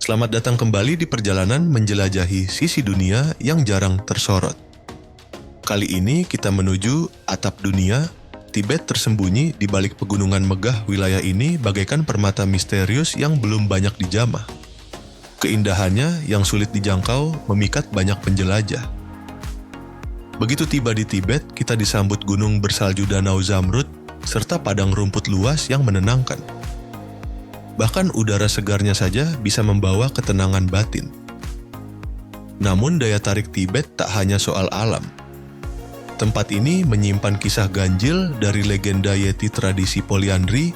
Selamat datang kembali di perjalanan menjelajahi sisi dunia yang jarang tersorot. Kali ini kita menuju atap dunia. Tibet tersembunyi di balik pegunungan megah wilayah ini bagaikan permata misterius yang belum banyak dijamah. Keindahannya yang sulit dijangkau memikat banyak penjelajah. Begitu tiba di Tibet, kita disambut gunung bersalju Danau Zamrud serta padang rumput luas yang menenangkan. Bahkan udara segarnya saja bisa membawa ketenangan batin. Namun daya tarik Tibet tak hanya soal alam. Tempat ini menyimpan kisah ganjil dari legenda Yeti tradisi poliandri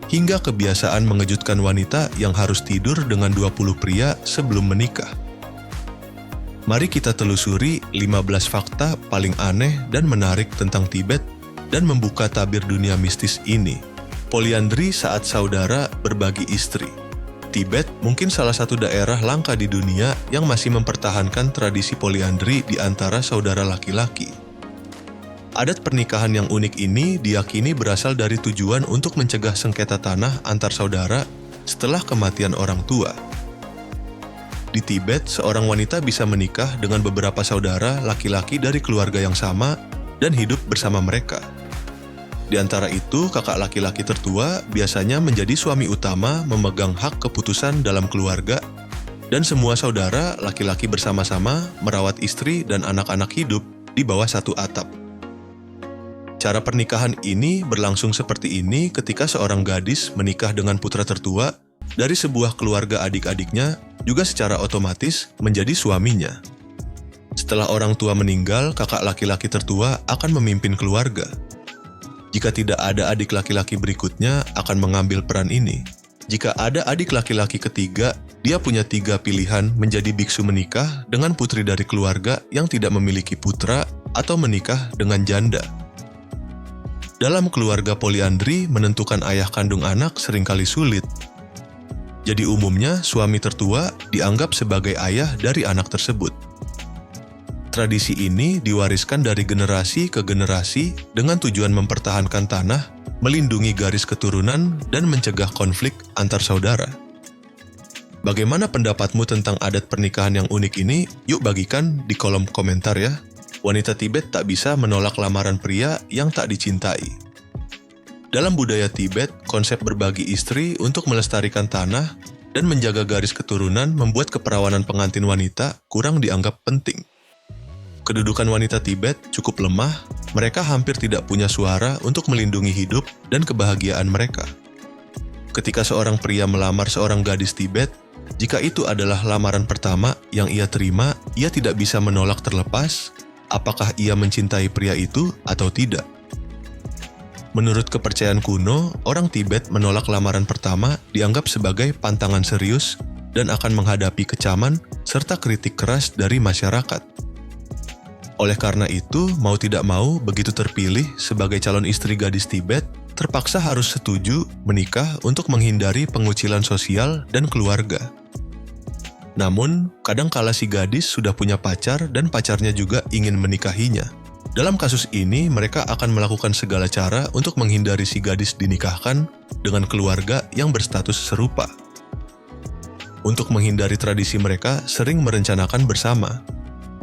hingga kebiasaan mengejutkan wanita yang harus tidur dengan 20 pria sebelum menikah. Mari kita telusuri 15 fakta paling aneh dan menarik tentang Tibet dan membuka tabir dunia mistis ini. Poliandri saat saudara berbagi istri. Tibet mungkin salah satu daerah langka di dunia yang masih mempertahankan tradisi poliandri di antara saudara laki-laki. Adat pernikahan yang unik ini diyakini berasal dari tujuan untuk mencegah sengketa tanah antar saudara setelah kematian orang tua. Di Tibet, seorang wanita bisa menikah dengan beberapa saudara laki-laki dari keluarga yang sama dan hidup bersama mereka. Di antara itu, kakak laki-laki tertua biasanya menjadi suami utama memegang hak keputusan dalam keluarga, dan semua saudara laki-laki bersama-sama merawat istri dan anak-anak hidup di bawah satu atap. Cara pernikahan ini berlangsung seperti ini ketika seorang gadis menikah dengan putra tertua dari sebuah keluarga adik-adiknya, juga secara otomatis menjadi suaminya. Setelah orang tua meninggal, kakak laki-laki tertua akan memimpin keluarga. Jika tidak ada adik laki-laki berikutnya akan mengambil peran ini. Jika ada adik laki-laki ketiga, dia punya 3 pilihan menjadi biksu menikah dengan putri dari keluarga yang tidak memiliki putra atau menikah dengan janda. Dalam keluarga poliandri, menentukan ayah kandung anak seringkali sulit. Jadi umumnya suami tertua dianggap sebagai ayah dari anak tersebut. Tradisi ini diwariskan dari generasi ke generasi dengan tujuan mempertahankan tanah, melindungi garis keturunan, dan mencegah konflik antar saudara. Bagaimana pendapatmu tentang adat pernikahan yang unik ini? Yuk bagikan di kolom komentar ya. Wanita Tibet tak bisa menolak lamaran pria yang tak dicintai. Dalam budaya Tibet, konsep berbagi istri untuk melestarikan tanah dan menjaga garis keturunan membuat keperawanan pengantin wanita kurang dianggap penting. Kedudukan wanita Tibet cukup lemah, mereka hampir tidak punya suara untuk melindungi hidup dan kebahagiaan mereka. Ketika seorang pria melamar seorang gadis Tibet, jika itu adalah lamaran pertama yang ia terima, ia tidak bisa menolak terlepas apakah ia mencintai pria itu atau tidak. Menurut kepercayaan kuno, orang Tibet menolak lamaran pertama dianggap sebagai pantangan serius dan akan menghadapi kecaman serta kritik keras dari masyarakat. Oleh karena itu, mau tidak mau, begitu terpilih sebagai calon istri gadis Tibet, terpaksa harus setuju menikah untuk menghindari pengucilan sosial dan keluarga. Namun, kadangkala si gadis sudah punya pacar dan pacarnya juga ingin menikahinya. Dalam kasus ini, mereka akan melakukan segala cara untuk menghindari si gadis dinikahkan dengan keluarga yang berstatus serupa. Untuk menghindari tradisi mereka sering merencanakan bersama.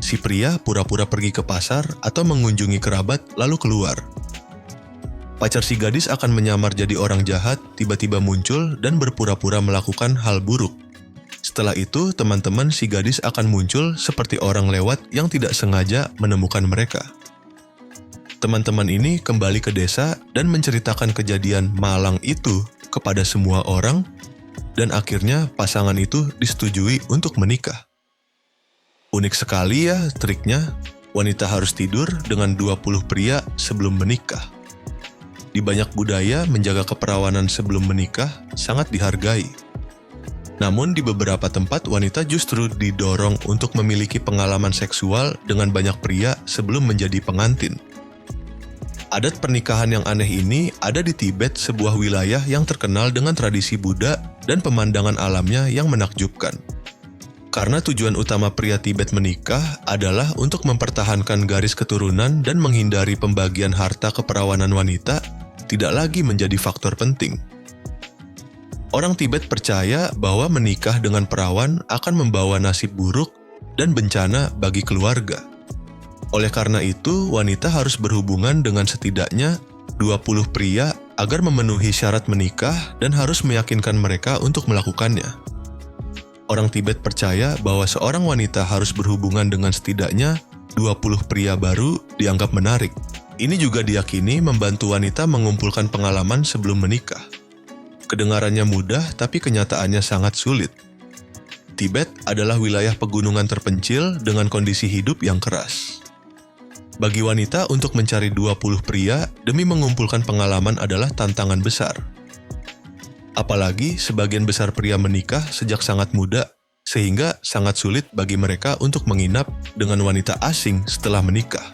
Si pria pura-pura pergi ke pasar atau mengunjungi kerabat lalu keluar. Pacar si gadis akan menyamar jadi orang jahat, tiba-tiba muncul dan berpura-pura melakukan hal buruk. Setelah itu, teman-teman si gadis akan muncul seperti orang lewat yang tidak sengaja menemukan mereka. Teman-teman ini kembali ke desa dan menceritakan kejadian malang itu kepada semua orang, dan akhirnya pasangan itu disetujui untuk menikah. Unik sekali ya triknya, wanita harus tidur dengan 20 pria sebelum menikah. Di banyak budaya, menjaga keperawanan sebelum menikah sangat dihargai. Namun di beberapa tempat, wanita justru didorong untuk memiliki pengalaman seksual dengan banyak pria sebelum menjadi pengantin. Adat pernikahan yang aneh ini ada di Tibet, sebuah wilayah yang terkenal dengan tradisi Buddha dan pemandangan alamnya yang menakjubkan. Karena tujuan utama pria Tibet menikah adalah untuk mempertahankan garis keturunan dan menghindari pembagian harta keperawanan wanita, tidak lagi menjadi faktor penting. Orang Tibet percaya bahwa menikah dengan perawan akan membawa nasib buruk dan bencana bagi keluarga. Oleh karena itu, wanita harus berhubungan dengan setidaknya 20 pria agar memenuhi syarat menikah dan harus meyakinkan mereka untuk melakukannya. Orang Tibet percaya bahwa seorang wanita harus berhubungan dengan setidaknya 20 pria baru dianggap menarik. Ini juga diyakini membantu wanita mengumpulkan pengalaman sebelum menikah. Kedengarannya mudah, tapi kenyataannya sangat sulit. Tibet adalah wilayah pegunungan terpencil dengan kondisi hidup yang keras. Bagi wanita untuk mencari 20 pria demi mengumpulkan pengalaman adalah tantangan besar. Apalagi sebagian besar pria menikah sejak sangat muda, sehingga sangat sulit bagi mereka untuk menginap dengan wanita asing setelah menikah.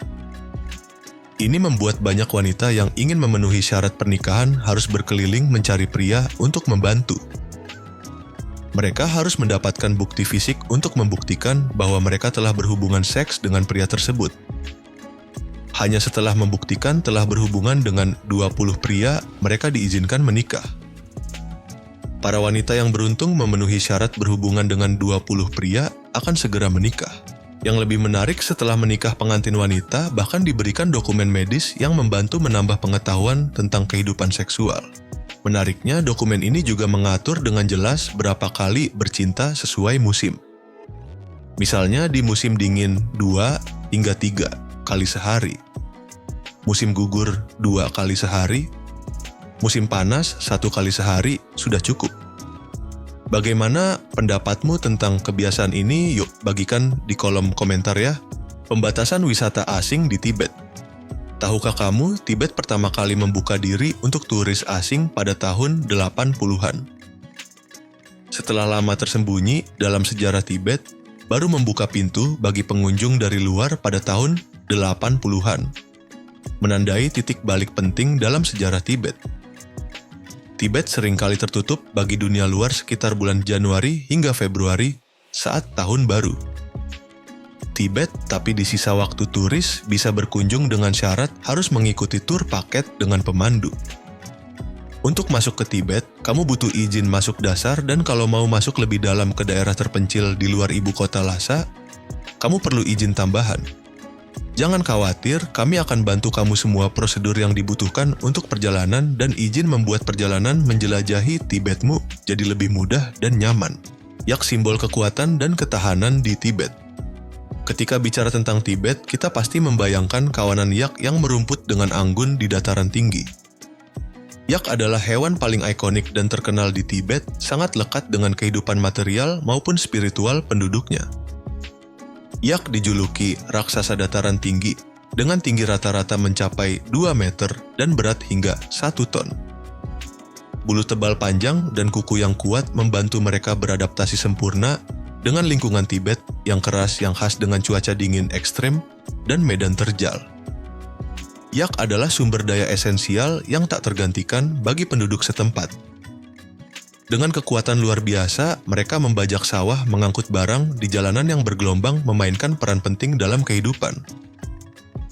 Ini membuat banyak wanita yang ingin memenuhi syarat pernikahan harus berkeliling mencari pria untuk membantu. Mereka harus mendapatkan bukti fisik untuk membuktikan bahwa mereka telah berhubungan seks dengan pria tersebut. Hanya setelah membuktikan telah berhubungan dengan 20 pria, mereka diizinkan menikah. Para wanita yang beruntung memenuhi syarat berhubungan dengan 20 pria akan segera menikah. Yang lebih menarik, setelah menikah pengantin wanita bahkan diberikan dokumen medis yang membantu menambah pengetahuan tentang kehidupan seksual. Menariknya, dokumen ini juga mengatur dengan jelas berapa kali bercinta sesuai musim. Misalnya di musim dingin 2 hingga 3 kali sehari, musim gugur 2 kali sehari, musim panas 1 kali sehari sudah cukup. Bagaimana pendapatmu tentang kebiasaan ini? Yuk bagikan di kolom komentar ya. Pembatasan wisata asing di Tibet. Tahukah kamu, Tibet pertama kali membuka diri untuk turis asing pada tahun 80-an. Setelah lama tersembunyi dalam sejarah Tibet, baru membuka pintu bagi pengunjung dari luar pada tahun 80-an, menandai titik balik penting dalam sejarah Tibet. Tibet seringkali tertutup bagi dunia luar sekitar bulan Januari hingga Februari saat tahun baru. Tibet, tapi di sisa waktu turis bisa berkunjung dengan syarat harus mengikuti tur paket dengan pemandu. Untuk masuk ke Tibet, kamu butuh izin masuk dasar, dan kalau mau masuk lebih dalam ke daerah terpencil di luar ibu kota Lhasa, kamu perlu izin tambahan. Jangan khawatir, kami akan bantu kamu semua prosedur yang dibutuhkan untuk perjalanan, dan izin membuat perjalanan menjelajahi Tibetmu jadi lebih mudah dan nyaman. Yak, simbol kekuatan dan ketahanan di Tibet. Ketika bicara tentang Tibet, kita pasti membayangkan kawanan yak yang merumput dengan anggun di dataran tinggi. Yak adalah hewan paling ikonik dan terkenal di Tibet, sangat lekat dengan kehidupan material maupun spiritual penduduknya. Yak dijuluki raksasa dataran tinggi, dengan tinggi rata-rata mencapai 2 meter dan berat hingga 1 ton. Bulu tebal panjang dan kuku yang kuat membantu mereka beradaptasi sempurna dengan lingkungan Tibet yang keras yang khas dengan cuaca dingin ekstrem dan medan terjal. Yak adalah sumber daya esensial yang tak tergantikan bagi penduduk setempat. Dengan kekuatan luar biasa, mereka membajak sawah, mengangkut barang di jalanan yang bergelombang, memainkan peran penting dalam kehidupan.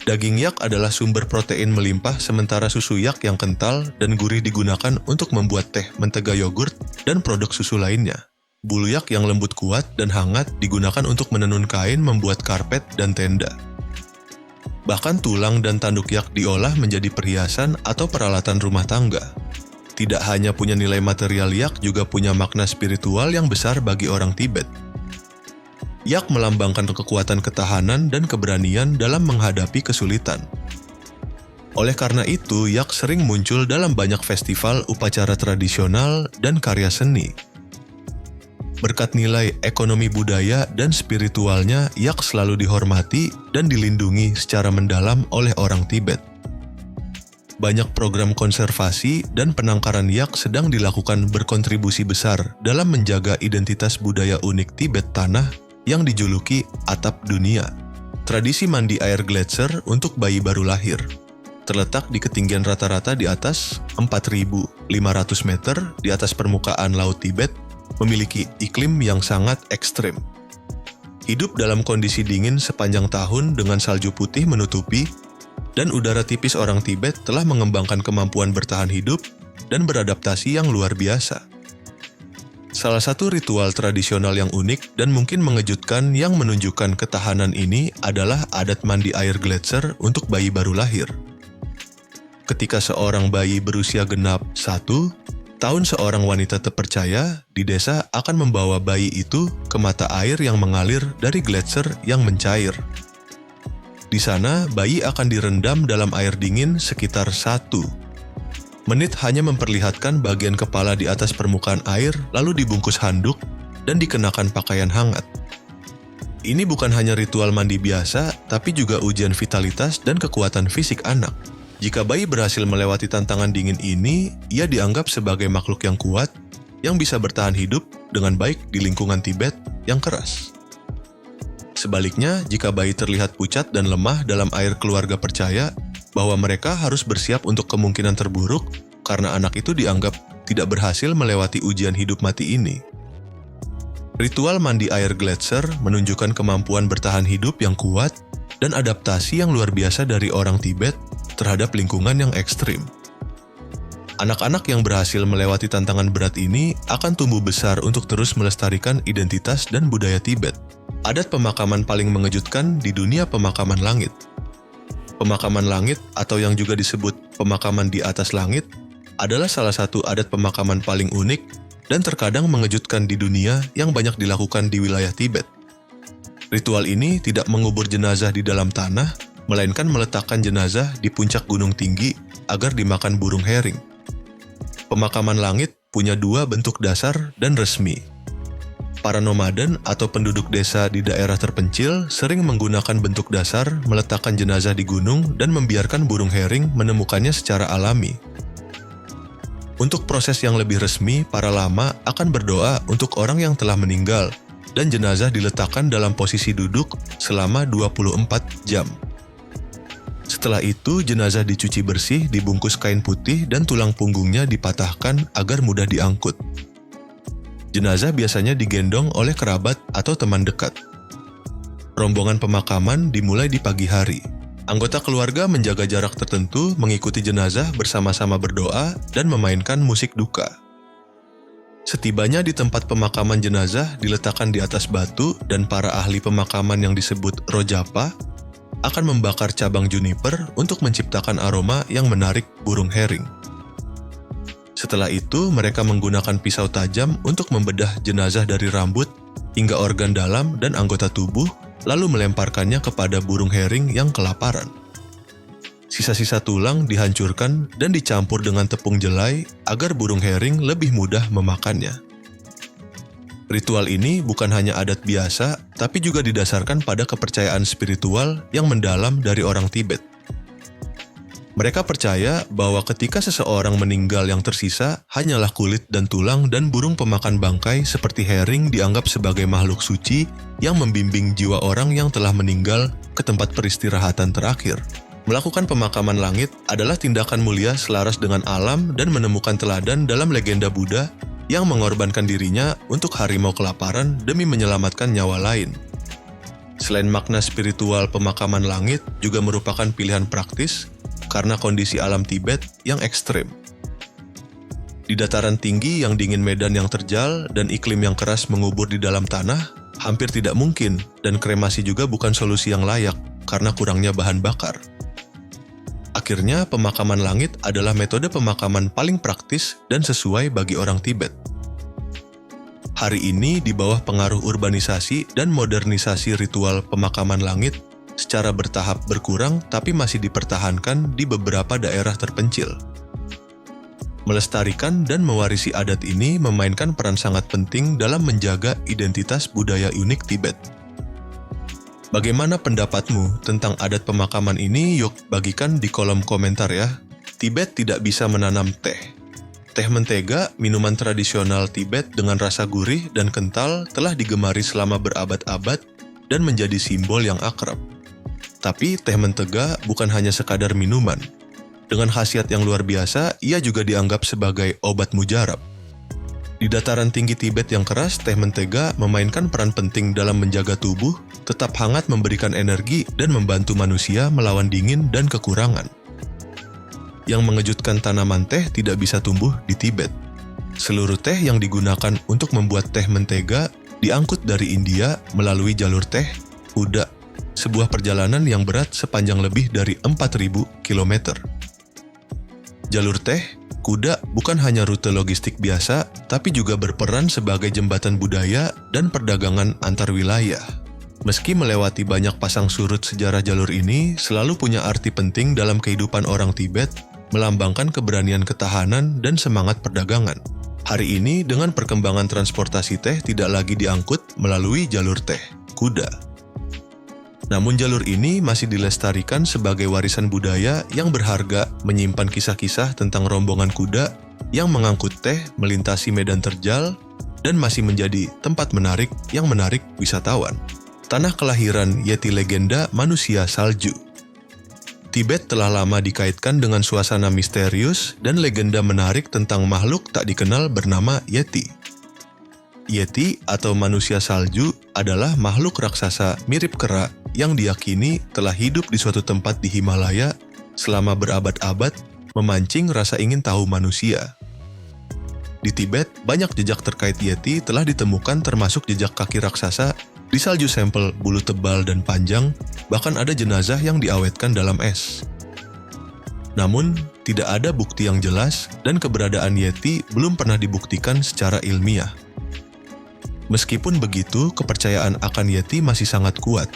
Daging yak adalah sumber protein melimpah, sementara susu yak yang kental dan gurih digunakan untuk membuat teh, mentega yogurt, dan produk susu lainnya. Bulu yak yang lembut, kuat, dan hangat digunakan untuk menenun kain, membuat karpet, dan tenda. Bahkan tulang dan tanduk yak diolah menjadi perhiasan atau peralatan rumah tangga. Tidak hanya punya nilai material, yak juga punya makna spiritual yang besar bagi orang Tibet. Yak melambangkan kekuatan, ketahanan, dan keberanian dalam menghadapi kesulitan. Oleh karena itu, yak sering muncul dalam banyak festival, upacara tradisional, dan karya seni. Berkat nilai ekonomi budaya dan spiritualnya, yak selalu dihormati dan dilindungi secara mendalam oleh orang Tibet. Banyak program konservasi dan penangkaran yak sedang dilakukan, berkontribusi besar dalam menjaga identitas budaya unik Tibet tanah yang dijuluki atap dunia. Tradisi mandi air gletser untuk bayi baru lahir. Terletak di ketinggian rata-rata di atas 4.500 meter di atas permukaan laut Tibet, memiliki iklim yang sangat ekstrem. Hidup dalam kondisi dingin sepanjang tahun dengan salju putih menutupi, dan udara tipis, orang Tibet telah mengembangkan kemampuan bertahan hidup dan beradaptasi yang luar biasa. Salah satu ritual tradisional yang unik dan mungkin mengejutkan yang menunjukkan ketahanan ini adalah adat mandi air gletser untuk bayi baru lahir. Ketika seorang bayi berusia genap 1 tahun, seorang wanita terpercaya di desa akan membawa bayi itu ke mata air yang mengalir dari gletser yang mencair. Di sana, bayi akan direndam dalam air dingin sekitar 1 menit, hanya memperlihatkan bagian kepala di atas permukaan air, lalu dibungkus handuk dan dikenakan pakaian hangat. Ini bukan hanya ritual mandi biasa, tapi juga ujian vitalitas dan kekuatan fisik anak. Jika bayi berhasil melewati tantangan dingin ini, ia dianggap sebagai makhluk yang kuat, yang bisa bertahan hidup dengan baik di lingkungan Tibet yang keras. Sebaliknya, jika bayi terlihat pucat dan lemah dalam air, keluarga percaya bahwa mereka harus bersiap untuk kemungkinan terburuk karena anak itu dianggap tidak berhasil melewati ujian hidup mati ini. Ritual mandi air gletser menunjukkan kemampuan bertahan hidup yang kuat dan adaptasi yang luar biasa dari orang Tibet terhadap lingkungan yang ekstrim. Anak-anak yang berhasil melewati tantangan berat ini akan tumbuh besar untuk terus melestarikan identitas dan budaya Tibet. Adat pemakaman paling mengejutkan di dunia pemakaman langit. Pemakaman langit, atau yang juga disebut pemakaman di atas langit, adalah salah satu adat pemakaman paling unik dan terkadang mengejutkan di dunia yang banyak dilakukan di wilayah Tibet. Ritual ini tidak mengubur jenazah di dalam tanah, melainkan meletakkan jenazah di puncak gunung tinggi agar dimakan burung hering. Pemakaman langit punya 2 bentuk dasar dan resmi. Para nomaden atau penduduk desa di daerah terpencil sering menggunakan bentuk dasar, meletakkan jenazah di gunung dan membiarkan burung hering menemukannya secara alami. Untuk proses yang lebih resmi, para lama akan berdoa untuk orang yang telah meninggal dan jenazah diletakkan dalam posisi duduk selama 24 jam. Setelah itu, jenazah dicuci bersih, dibungkus kain putih, dan tulang punggungnya dipatahkan agar mudah diangkut. Jenazah biasanya digendong oleh kerabat atau teman dekat. Rombongan pemakaman dimulai di pagi hari. Anggota keluarga menjaga jarak tertentu, mengikuti jenazah bersama-sama berdoa, dan memainkan musik duka. Setibanya di tempat pemakaman, jenazah diletakkan di atas batu dan para ahli pemakaman yang disebut Rojapa akan membakar cabang juniper untuk menciptakan aroma yang menarik burung hering. Setelah itu, mereka menggunakan pisau tajam untuk membedah jenazah dari rambut hingga organ dalam dan anggota tubuh, lalu melemparkannya kepada burung hering yang kelaparan. Sisa-sisa tulang dihancurkan dan dicampur dengan tepung jelai agar burung hering lebih mudah memakannya. Ritual ini bukan hanya adat biasa, tapi juga didasarkan pada kepercayaan spiritual yang mendalam dari orang Tibet. Mereka percaya bahwa ketika seseorang meninggal, yang tersisa hanyalah kulit dan tulang, dan burung pemakan bangkai seperti hering dianggap sebagai makhluk suci yang membimbing jiwa orang yang telah meninggal ke tempat peristirahatan terakhir. Melakukan pemakaman langit adalah tindakan mulia selaras dengan alam dan menemukan teladan dalam legenda Buddha yang mengorbankan dirinya untuk harimau kelaparan demi menyelamatkan nyawa lain. Selain makna spiritual, pemakaman langit juga merupakan pilihan praktis karena kondisi alam Tibet yang ekstrem. Di dataran tinggi yang dingin, medan yang terjal, dan iklim yang keras mengubur di dalam tanah, hampir tidak mungkin, dan kremasi juga bukan solusi yang layak karena kurangnya bahan bakar. Akhirnya, pemakaman langit adalah metode pemakaman paling praktis dan sesuai bagi orang Tibet. Hari ini, di bawah pengaruh urbanisasi dan modernisasi, ritual pemakaman langit secara bertahap berkurang tapi masih dipertahankan di beberapa daerah terpencil. Melestarikan dan mewarisi adat ini memainkan peran sangat penting dalam menjaga identitas budaya unik Tibet. Bagaimana pendapatmu tentang adat pemakaman ini? Yuk bagikan di kolom komentar ya. Tibet tidak bisa menanam teh. Teh mentega, minuman tradisional Tibet dengan rasa gurih dan kental, telah digemari selama berabad-abad dan menjadi simbol yang akrab. Tapi teh mentega bukan hanya sekadar minuman. Dengan khasiat yang luar biasa, ia juga dianggap sebagai obat mujarab. Di dataran tinggi Tibet yang keras, teh mentega memainkan peran penting dalam menjaga tubuh tetap hangat, memberikan energi, dan membantu manusia melawan dingin dan kekurangan. Yang mengejutkan, tanaman teh tidak bisa tumbuh di Tibet. Seluruh teh yang digunakan untuk membuat teh mentega diangkut dari India melalui jalur teh kuda, sebuah perjalanan yang berat sepanjang lebih dari 4.000 km. Jalur teh kuda bukan hanya rute logistik biasa, tapi juga berperan sebagai jembatan budaya dan perdagangan antar wilayah. Meski melewati banyak pasang surut, sejarah jalur ini selalu punya arti penting dalam kehidupan orang Tibet, melambangkan keberanian ketahanan dan semangat perdagangan. Hari ini, dengan perkembangan transportasi teh tidak lagi diangkut melalui jalur teh kuda. Namun jalur ini masih dilestarikan sebagai warisan budaya yang berharga, menyimpan kisah-kisah tentang rombongan kuda yang mengangkut teh melintasi medan terjal dan masih menjadi tempat menarik yang menarik wisatawan. Tanah kelahiran Yeti, legenda manusia salju. Tibet telah lama dikaitkan dengan suasana misterius dan legenda menarik tentang makhluk tak dikenal bernama Yeti. Yeti atau manusia salju adalah makhluk raksasa mirip kera yang diyakini telah hidup di suatu tempat di Himalaya selama berabad-abad, memancing rasa ingin tahu manusia. Di Tibet, banyak jejak terkait Yeti telah ditemukan, termasuk jejak kaki raksasa di salju sampel bulu tebal dan panjang, bahkan ada jenazah yang diawetkan dalam es. Namun, tidak ada bukti yang jelas dan keberadaan Yeti belum pernah dibuktikan secara ilmiah. Meskipun begitu, kepercayaan akan Yeti masih sangat kuat.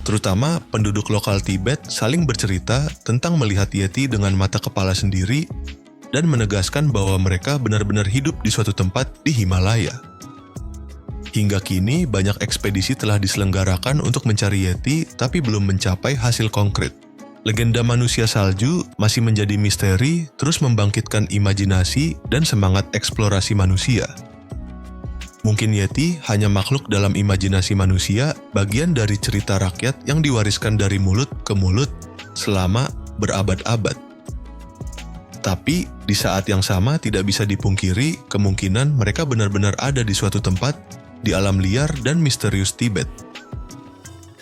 Terutama penduduk lokal Tibet saling bercerita tentang melihat Yeti dengan mata kepala sendiri dan menegaskan bahwa mereka benar-benar hidup di suatu tempat di Himalaya. Hingga kini, banyak ekspedisi telah diselenggarakan untuk mencari Yeti, tapi belum mencapai hasil konkret. Legenda manusia salju masih menjadi misteri, terus membangkitkan imajinasi dan semangat eksplorasi manusia. Mungkin Yeti hanya makhluk dalam imajinasi manusia, bagian dari cerita rakyat yang diwariskan dari mulut ke mulut selama berabad-abad. Tapi, di saat yang sama tidak bisa dipungkiri kemungkinan mereka benar-benar ada di suatu tempat di alam liar dan misterius Tibet.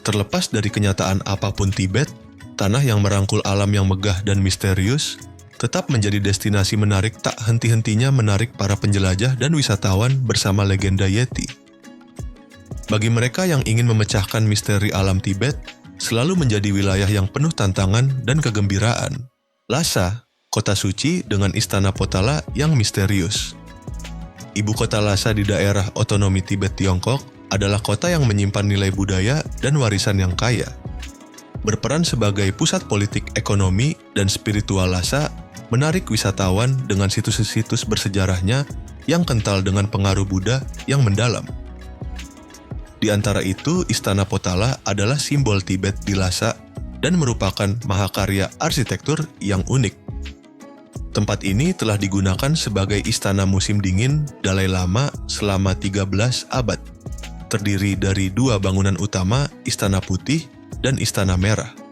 Terlepas dari kenyataan apapun Tibet, tanah yang merangkul alam yang megah dan misterius, tetap menjadi destinasi menarik, tak henti-hentinya menarik para penjelajah dan wisatawan bersama legenda Yeti. Bagi mereka yang ingin memecahkan misteri alam Tibet, selalu menjadi wilayah yang penuh tantangan dan kegembiraan. Lhasa, kota suci dengan istana Potala yang misterius. Ibu kota Lhasa di daerah otonomi Tibet, Tiongkok, adalah kota yang menyimpan nilai budaya dan warisan yang kaya. Berperan sebagai pusat politik, ekonomi, dan spiritual, Lhasa menarik wisatawan dengan situs-situs bersejarahnya yang kental dengan pengaruh Buddha yang mendalam. Di antara itu, Istana Potala adalah simbol Tibet di Lhasa dan merupakan mahakarya arsitektur yang unik. Tempat ini telah digunakan sebagai istana musim dingin Dalai Lama selama 13 abad. Terdiri dari dua bangunan utama, Istana Putih dan Istana Merah.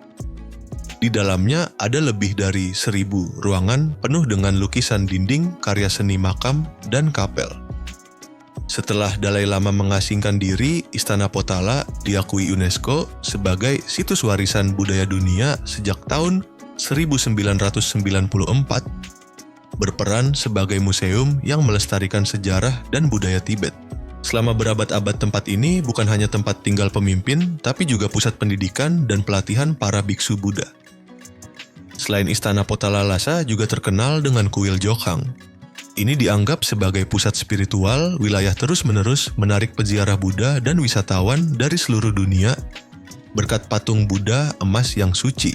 Di dalamnya ada lebih dari 1.000 ruangan penuh dengan lukisan dinding, karya seni makam, dan kapel. Setelah Dalai Lama mengasingkan diri, Istana Potala diakui UNESCO sebagai situs warisan budaya dunia sejak tahun 1994, berperan sebagai museum yang melestarikan sejarah dan budaya Tibet. Selama berabad-abad, tempat ini bukan hanya tempat tinggal pemimpin, tapi juga pusat pendidikan dan pelatihan para biksu Buddha. Selain Istana Potala, Lhasa juga terkenal dengan kuil Jokhang. Ini dianggap sebagai pusat spiritual, wilayah terus-menerus menarik peziarah Buddha dan wisatawan dari seluruh dunia berkat patung Buddha emas yang suci.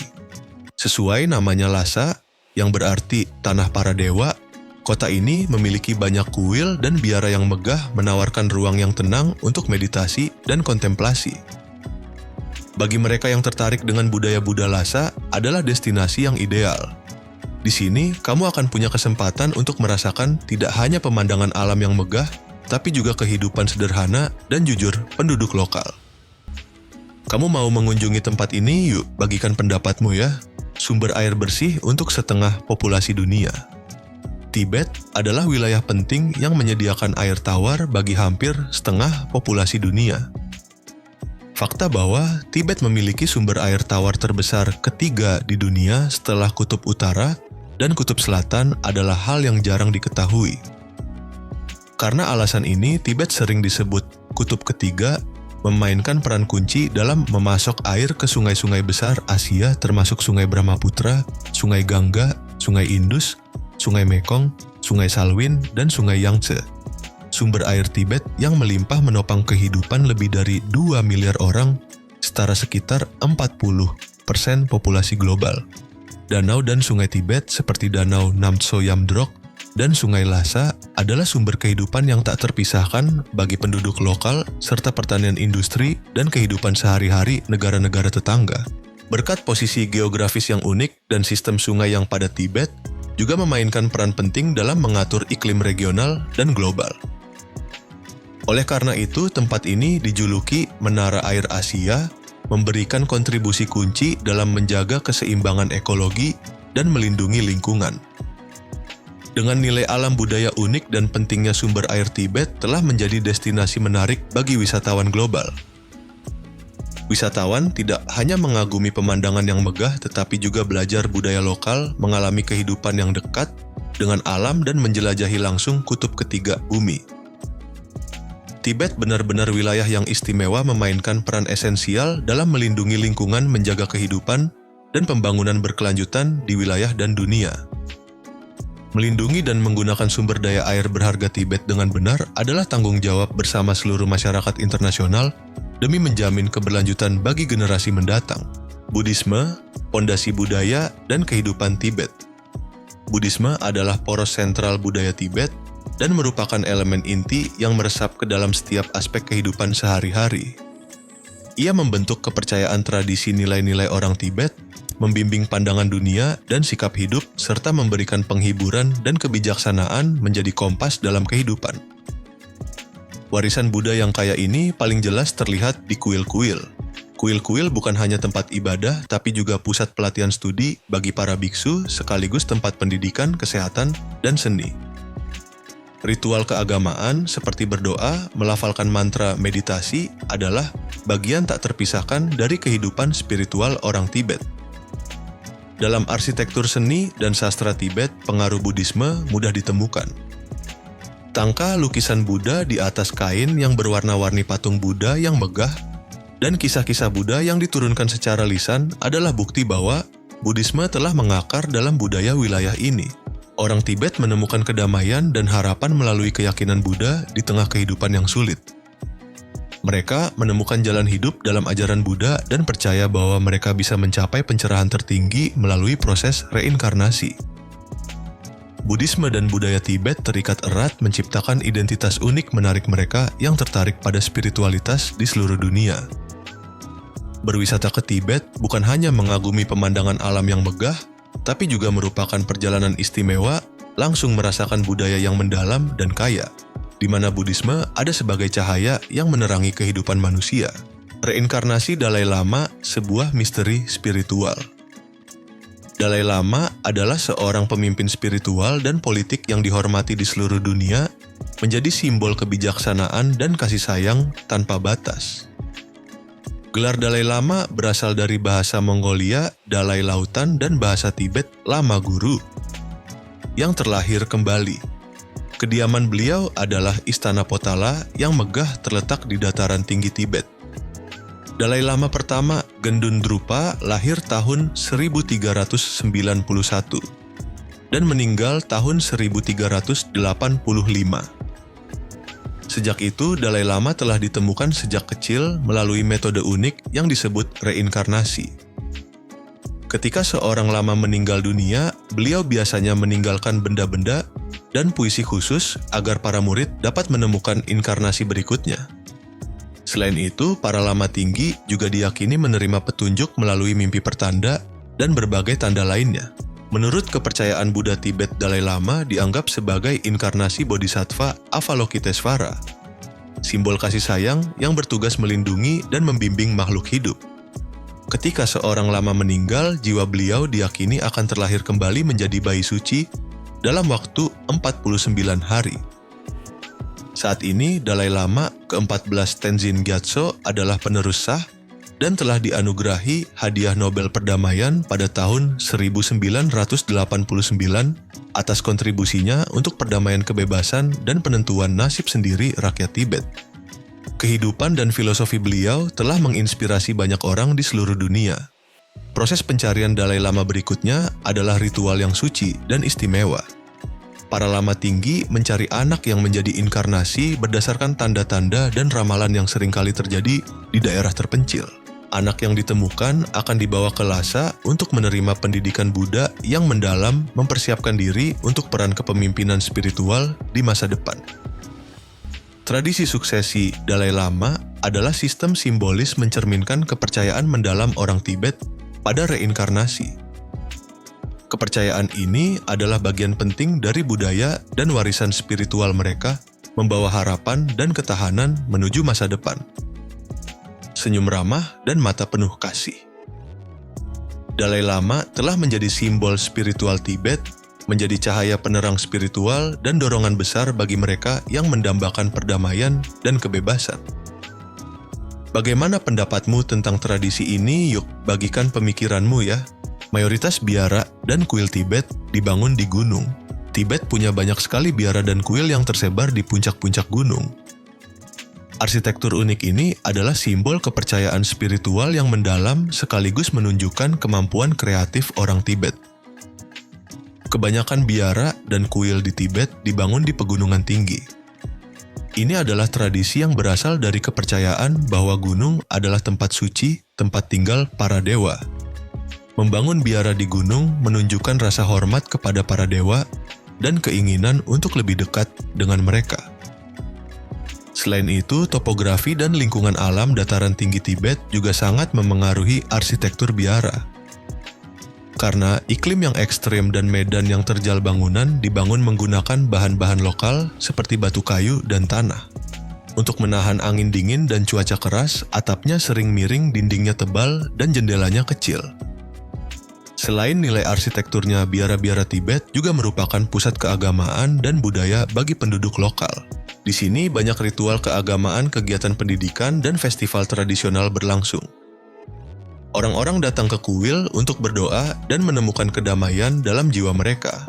Sesuai namanya Lhasa, yang berarti tanah para dewa, kota ini memiliki banyak kuil dan biara yang megah, menawarkan ruang yang tenang untuk meditasi dan kontemplasi. Bagi mereka yang tertarik dengan budaya Buddha, Lhasa adalah destinasi yang ideal. Di sini, kamu akan punya kesempatan untuk merasakan tidak hanya pemandangan alam yang megah, tapi juga kehidupan sederhana dan jujur penduduk lokal. Kamu mau mengunjungi tempat ini? Yuk, bagikan pendapatmu ya. Sumber air bersih untuk setengah populasi dunia. Tibet adalah wilayah penting yang menyediakan air tawar bagi hampir setengah populasi dunia. Fakta bahwa Tibet memiliki sumber air tawar terbesar ketiga di dunia setelah Kutub Utara dan Kutub Selatan adalah hal yang jarang diketahui. Karena alasan ini, Tibet sering disebut kutub ketiga, memainkan peran kunci dalam memasok air ke sungai-sungai besar Asia termasuk Sungai Brahmaputra, Sungai Gangga, Sungai Indus, Sungai Mekong, Sungai Salween, dan Sungai Yangtze. Sumber air Tibet yang melimpah menopang kehidupan lebih dari 2 miliar orang, setara sekitar 40% populasi global. Danau dan sungai Tibet seperti Danau Namtso Yamdrok dan Sungai Lhasa adalah sumber kehidupan yang tak terpisahkan bagi penduduk lokal serta pertanian industri dan kehidupan sehari-hari negara-negara tetangga. Berkat posisi geografis yang unik dan sistem sungai yang padat, Tibet juga memainkan peran penting dalam mengatur iklim regional dan global. Oleh karena itu, tempat ini dijuluki Menara Air Asia, memberikan kontribusi kunci dalam menjaga keseimbangan ekologi dan melindungi lingkungan. Dengan nilai alam budaya unik dan pentingnya sumber air, Tibet telah menjadi destinasi menarik bagi wisatawan global. Wisatawan tidak hanya mengagumi pemandangan yang megah, tetapi juga belajar budaya lokal, mengalami kehidupan yang dekat dengan alam, dan menjelajahi langsung kutub ketiga bumi. Tibet benar-benar wilayah yang istimewa, memainkan peran esensial dalam melindungi lingkungan, menjaga kehidupan, dan pembangunan berkelanjutan di wilayah dan dunia. Melindungi dan menggunakan sumber daya air berharga Tibet dengan benar adalah tanggung jawab bersama seluruh masyarakat internasional demi menjamin keberlanjutan bagi generasi mendatang. Buddhisme, pondasi budaya dan kehidupan Tibet. Buddhisme adalah poros sentral budaya Tibet dan merupakan elemen inti yang meresap ke dalam setiap aspek kehidupan sehari-hari. Ia membentuk kepercayaan tradisi nilai-nilai orang Tibet, membimbing pandangan dunia dan sikap hidup, serta memberikan penghiburan dan kebijaksanaan menjadi kompas dalam kehidupan. Warisan Buddha yang kaya ini paling jelas terlihat di kuil-kuil. Kuil-kuil bukan hanya tempat ibadah, tapi juga pusat pelatihan studi bagi para biksu sekaligus tempat pendidikan, kesehatan, dan seni. Ritual keagamaan seperti berdoa, melafalkan mantra, meditasi adalah bagian tak terpisahkan dari kehidupan spiritual orang Tibet. Dalam arsitektur seni dan sastra Tibet, pengaruh Buddhisme mudah ditemukan. Tangka lukisan Buddha di atas kain yang berwarna-warni patung Buddha yang megah, dan kisah-kisah Buddha yang diturunkan secara lisan adalah bukti bahwa Buddhisme telah mengakar dalam budaya wilayah ini. Orang Tibet menemukan kedamaian dan harapan melalui keyakinan Buddha di tengah kehidupan yang sulit. Mereka menemukan jalan hidup dalam ajaran Buddha dan percaya bahwa mereka bisa mencapai pencerahan tertinggi melalui proses reinkarnasi. Buddhisme dan budaya Tibet terikat erat, menciptakan identitas unik menarik mereka yang tertarik pada spiritualitas di seluruh dunia. Berwisata ke Tibet bukan hanya mengagumi pemandangan alam yang megah, tapi juga merupakan perjalanan istimewa, langsung merasakan budaya yang mendalam dan kaya, di mana Buddhisme ada sebagai cahaya yang menerangi kehidupan manusia. Reinkarnasi Dalai Lama, sebuah misteri spiritual. Dalai Lama adalah seorang pemimpin spiritual dan politik yang dihormati di seluruh dunia, menjadi simbol kebijaksanaan dan kasih sayang tanpa batas. Gelar Dalai Lama berasal dari bahasa Mongolia, Dalai Lautan, dan bahasa Tibet, Lama Guru, yang terlahir kembali. Kediaman beliau adalah Istana Potala yang megah terletak di dataran tinggi Tibet. Dalai Lama pertama, Gendun Drupa, lahir tahun 1391 dan meninggal tahun 1385. Sejak itu, Dalai Lama telah ditemukan sejak kecil melalui metode unik yang disebut reinkarnasi. Ketika seorang lama meninggal dunia, beliau biasanya meninggalkan benda-benda dan puisi khusus agar para murid dapat menemukan inkarnasi berikutnya. Selain itu, para lama tinggi juga diyakini menerima petunjuk melalui mimpi pertanda dan berbagai tanda lainnya. Menurut kepercayaan Buddha Tibet, Dalai Lama dianggap sebagai inkarnasi Bodhisattva Avalokitesvara, simbol kasih sayang yang bertugas melindungi dan membimbing makhluk hidup. Ketika seorang lama meninggal, jiwa beliau diyakini akan terlahir kembali menjadi bayi suci dalam waktu 49 hari. Saat ini, Dalai Lama ke-14 Tenzin Gyatso adalah penerus sah dan telah dianugerahi hadiah Nobel Perdamaian pada tahun 1989 atas kontribusinya untuk perdamaian kebebasan dan penentuan nasib sendiri rakyat Tibet. Kehidupan dan filosofi beliau telah menginspirasi banyak orang di seluruh dunia. Proses pencarian Dalai Lama berikutnya adalah ritual yang suci dan istimewa. Para lama tinggi mencari anak yang menjadi inkarnasi berdasarkan tanda-tanda dan ramalan yang seringkali terjadi di daerah terpencil. Anak yang ditemukan akan dibawa ke Lhasa untuk menerima pendidikan Buddha yang mendalam, mempersiapkan diri untuk peran kepemimpinan spiritual di masa depan. Tradisi suksesi Dalai Lama adalah sistem simbolis mencerminkan kepercayaan mendalam orang Tibet pada reinkarnasi. Kepercayaan ini adalah bagian penting dari budaya dan warisan spiritual mereka, membawa harapan dan ketahanan menuju masa depan. Senyum ramah dan mata penuh kasih. Dalai Lama telah menjadi simbol spiritual Tibet, menjadi cahaya penerang spiritual dan dorongan besar bagi mereka yang mendambakan perdamaian dan kebebasan. Bagaimana pendapatmu tentang tradisi ini? Yuk, bagikan pemikiranmu ya. Mayoritas biara dan kuil Tibet dibangun di gunung. Tibet punya banyak sekali biara dan kuil yang tersebar di puncak-puncak gunung. Arsitektur unik ini adalah simbol kepercayaan spiritual yang mendalam sekaligus menunjukkan kemampuan kreatif orang Tibet. Kebanyakan biara dan kuil di Tibet dibangun di pegunungan tinggi. Ini adalah tradisi yang berasal dari kepercayaan bahwa gunung adalah tempat suci, tempat tinggal para dewa. Membangun biara di gunung menunjukkan rasa hormat kepada para dewa dan keinginan untuk lebih dekat dengan mereka. Selain itu, topografi dan lingkungan alam dataran tinggi Tibet juga sangat memengaruhi arsitektur biara. Karena iklim yang ekstrem dan medan yang terjal bangunan dibangun menggunakan bahan-bahan lokal seperti batu kayu dan tanah. Untuk menahan angin dingin dan cuaca keras, atapnya sering miring, dindingnya tebal, dan jendelanya kecil. Selain nilai arsitekturnya, biara-biara Tibet juga merupakan pusat keagamaan dan budaya bagi penduduk lokal. Di sini banyak ritual keagamaan, kegiatan pendidikan, dan festival tradisional berlangsung. Orang-orang datang ke kuil untuk berdoa dan menemukan kedamaian dalam jiwa mereka.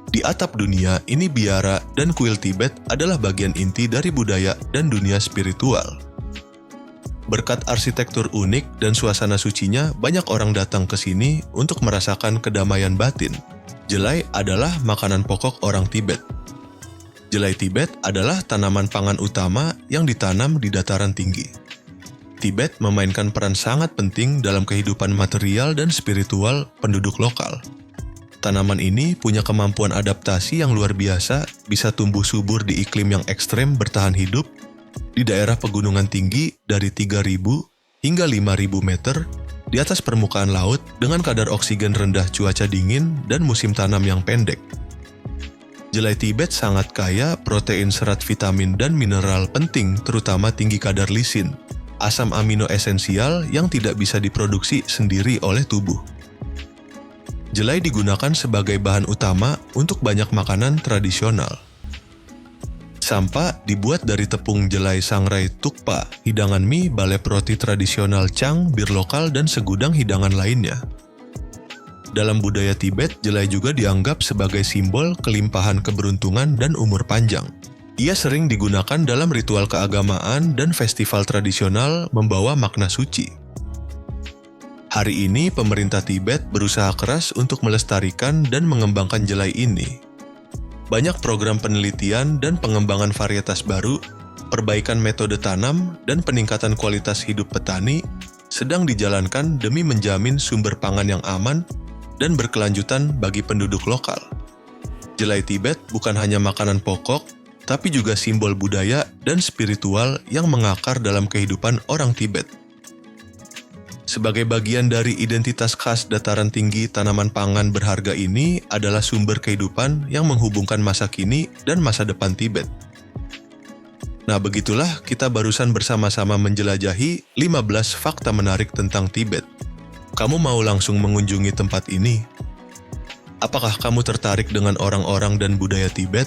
Di atap dunia ini, biara dan kuil Tibet adalah bagian inti dari budaya dan dunia spiritual. Berkat arsitektur unik dan suasana sucinya, banyak orang datang ke sini untuk merasakan kedamaian batin. Jelai adalah makanan pokok orang Tibet. Jelai Tibet adalah tanaman pangan utama yang ditanam di dataran tinggi. Tibet memainkan peran sangat penting dalam kehidupan material dan spiritual penduduk lokal. Tanaman ini punya kemampuan adaptasi yang luar biasa, bisa tumbuh subur di iklim yang ekstrem, bertahan hidup di daerah pegunungan tinggi dari 3.000 hingga 5.000 meter di atas permukaan laut dengan kadar oksigen rendah, cuaca dingin, dan musim tanam yang pendek. Jelai Tibet sangat kaya protein, serat, vitamin, dan mineral penting, terutama tinggi kadar lisin, asam amino esensial yang tidak bisa diproduksi sendiri oleh tubuh. Jelai digunakan sebagai bahan utama untuk banyak makanan tradisional. Sampa dibuat dari tepung jelai sangrai tukpa, hidangan mie, balep roti tradisional Chang, bir lokal, dan segudang hidangan lainnya. Dalam budaya Tibet, jelai juga dianggap sebagai simbol kelimpahan keberuntungan dan umur panjang. Ia sering digunakan dalam ritual keagamaan dan festival tradisional membawa makna suci. Hari ini, pemerintah Tibet berusaha keras untuk melestarikan dan mengembangkan jelai ini. Banyak program penelitian dan pengembangan varietas baru, perbaikan metode tanam, dan peningkatan kualitas hidup petani sedang dijalankan demi menjamin sumber pangan yang aman dan berkelanjutan bagi penduduk lokal. Jelai Tibet bukan hanya makanan pokok, tapi juga simbol budaya dan spiritual yang mengakar dalam kehidupan orang Tibet. Sebagai bagian dari identitas khas dataran tinggi, tanaman pangan berharga ini adalah sumber kehidupan yang menghubungkan masa kini dan masa depan Tibet. Nah, begitulah kita barusan bersama-sama menjelajahi 15 fakta menarik tentang Tibet. Kamu mau langsung mengunjungi tempat ini? Apakah kamu tertarik dengan orang-orang dan budaya Tibet?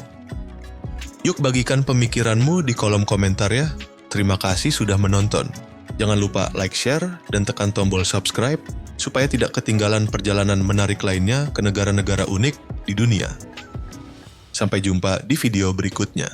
Yuk bagikan pemikiranmu di kolom komentar ya. Terima kasih sudah menonton. Jangan lupa like, share, dan tekan tombol subscribe supaya tidak ketinggalan perjalanan menarik lainnya ke negara-negara unik di dunia. Sampai jumpa di video berikutnya.